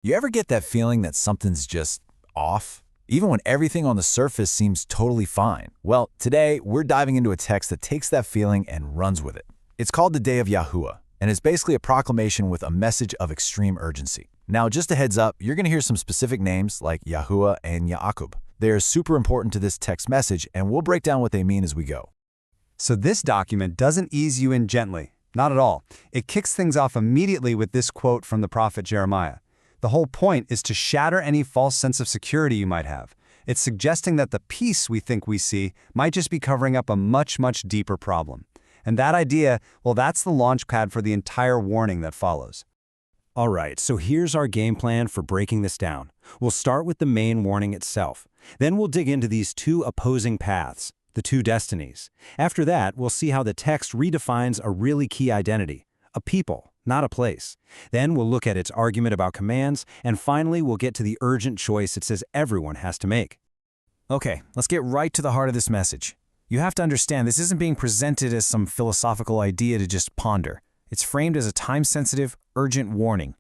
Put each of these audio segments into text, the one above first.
You ever get that feeling that something's just off? Even when everything on the surface seems totally fine? Well, today we're diving into a text that takes that feeling and runs with it. It's called the Day of Yahuah, and it's basically a proclamation with a message of extreme urgency. Now, just a heads up, you're going to hear some specific names like Yahuah and Ya'aqob. They are super important to this text message, and we'll break down what they mean as we go. So this document doesn't ease you in gently. Not at all. It kicks things off immediately with this quote from the prophet Jeremiah. The whole point is to shatter any false sense of security you might have. It's suggesting that the peace we think we see might just be covering up a much, much deeper problem. And that idea, well, that's the launch pad for the entire warning that follows. All right, so here's our game plan for breaking this down. We'll start with the main warning itself. Then we'll dig into these two opposing paths, the two destinies. After that, we'll see how the text redefines a really key identity, a people, not a place. Then we'll look at its argument about commands, and finally we'll get to the urgent choice it says everyone has to make. Okay, let's get right to the heart of this message. You have to understand this isn't being presented as some philosophical idea to just ponder. It's framed as a time-sensitive, urgent warning.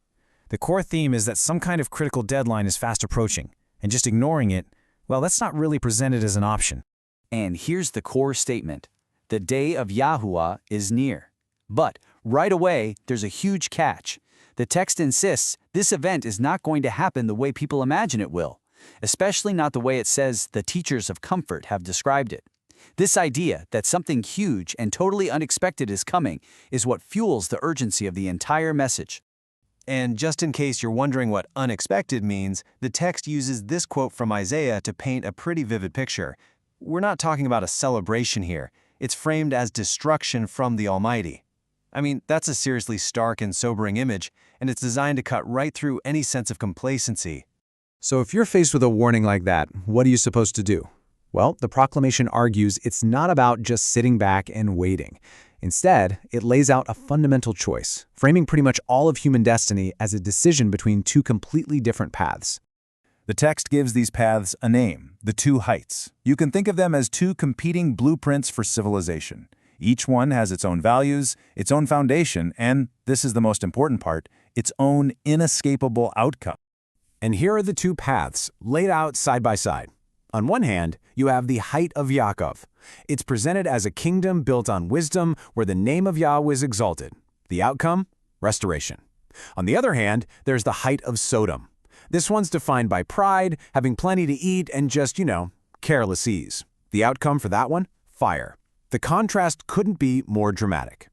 The core theme is that some kind of critical deadline is fast approaching, and just ignoring it, well, that's not really presented as an option. And here's the core statement. The day of Yahuah is near. But right away, there's a huge catch. The text insists this event is not going to happen the way people imagine it will, especially not the way it says the teachers of comfort have described it. This idea that something huge and totally unexpected is coming is what fuels the urgency of the entire message. And just in case you're wondering what unexpected means, the text uses this quote from Isaiah to paint a pretty vivid picture. We're not talking about a celebration here. It's framed as destruction from the Almighty. I mean, that's a seriously stark and sobering image, and it's designed to cut right through any sense of complacency. So if you're faced with a warning like that, what are you supposed to do? Well, the proclamation argues it's not about just sitting back and waiting. Instead, it lays out a fundamental choice, framing pretty much all of human destiny as a decision between two completely different paths. The text gives these paths a name, the two heights. You can think of them as two competing blueprints for civilization. Each one has its own values, its own foundation, and, this is the most important part, its own inescapable outcome. And here are the two paths, laid out side by side. On one hand, you have the height of Yaakov. It's presented as a kingdom built on wisdom where the name of Yahweh is exalted. The outcome? Restoration. On the other hand, there's the height of Sodom. This one's defined by pride, having plenty to eat, and just, careless ease. The outcome for that one? Fire. The contrast couldn't be more dramatic.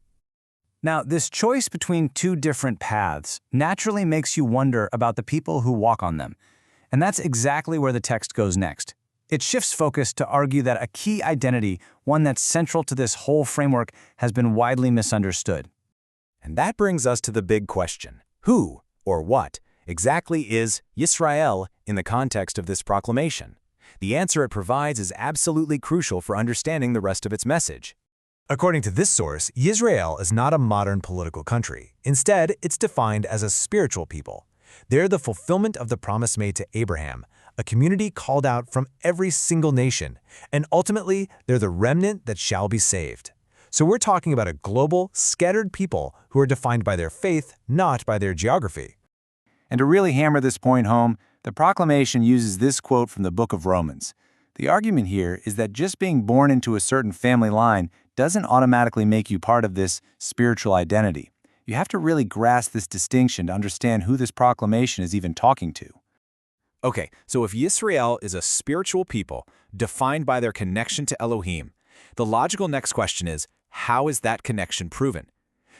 Now, this choice between two different paths naturally makes you wonder about the people who walk on them. And that's exactly where the text goes next. It shifts focus to argue that a key identity, one that's central to this whole framework, has been widely misunderstood. And that brings us to the big question. Who, or what, exactly is Yisrael in the context of this proclamation? The answer it provides is absolutely crucial for understanding the rest of its message. According to this source, Yisrael is not a modern political country. Instead, it's defined as a spiritual people. They're the fulfillment of the promise made to Abraham, a community called out from every single nation, and ultimately, they're the remnant that shall be saved. So we're talking about a global, scattered people who are defined by their faith, not by their geography. And to really hammer this point home, the proclamation uses this quote from the book of Romans. The argument here is that just being born into a certain family line doesn't automatically make you part of this spiritual identity. You have to really grasp this distinction to understand who this proclamation is even talking to. Okay, so if Yisrael is a spiritual people defined by their connection to Elohim, the logical next question is, how is that connection proven?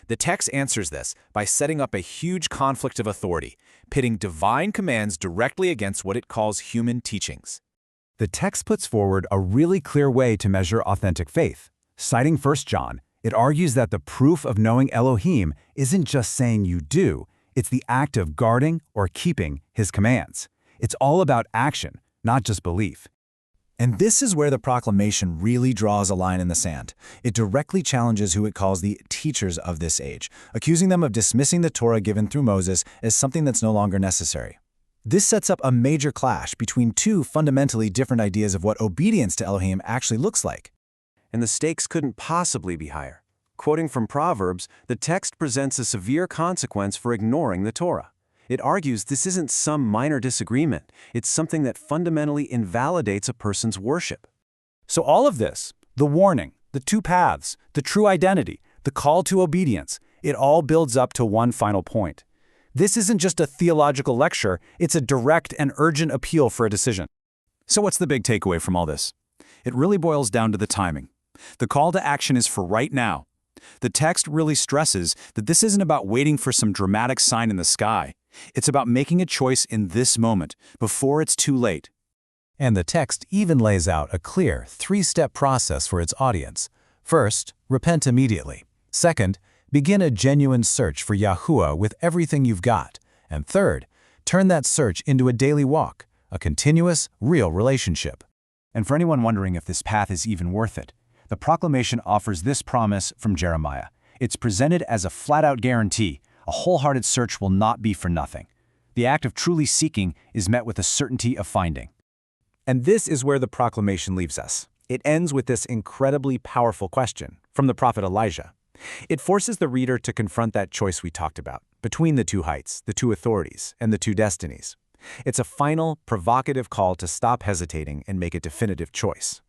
The text answers this by setting up a huge conflict of authority, pitting divine commands directly against what it calls human teachings. The text puts forward a really clear way to measure authentic faith. Citing 1 John, it argues that the proof of knowing Elohim isn't just saying you do, it's the act of guarding or keeping his commands. It's all about action, not just belief. And this is where the proclamation really draws a line in the sand. It directly challenges who it calls the teachers of this age, accusing them of dismissing the Torah given through Moses as something that's no longer necessary. This sets up a major clash between two fundamentally different ideas of what obedience to Elohim actually looks like. And the stakes couldn't possibly be higher. Quoting from Proverbs, the text presents a severe consequence for ignoring the Torah. It argues this isn't some minor disagreement. It's something that fundamentally invalidates a person's worship. So all of this, the warning, the two paths, the true identity, the call to obedience, it all builds up to one final point. This isn't just a theological lecture, it's a direct and urgent appeal for a decision. So what's the big takeaway from all this? It really boils down to the timing. The call to action is for right now. The text really stresses that this isn't about waiting for some dramatic sign in the sky. It's about making a choice in this moment, before it's too late. And the text even lays out a clear three-step process for its audience. First, repent immediately. Second, begin a genuine search for Yahuah with everything you've got. And third, turn that search into a daily walk, a continuous, real relationship. And for anyone wondering if this path is even worth it, the proclamation offers this promise from Jeremiah. It's presented as a flat-out guarantee. A wholehearted search will not be for nothing. The act of truly seeking is met with a certainty of finding. And this is where the proclamation leaves us. It ends with this incredibly powerful question from the prophet Elijah. It forces the reader to confront that choice we talked about, between the two heights, the two authorities, and the two destinies. It's a final, provocative call to stop hesitating and make a definitive choice.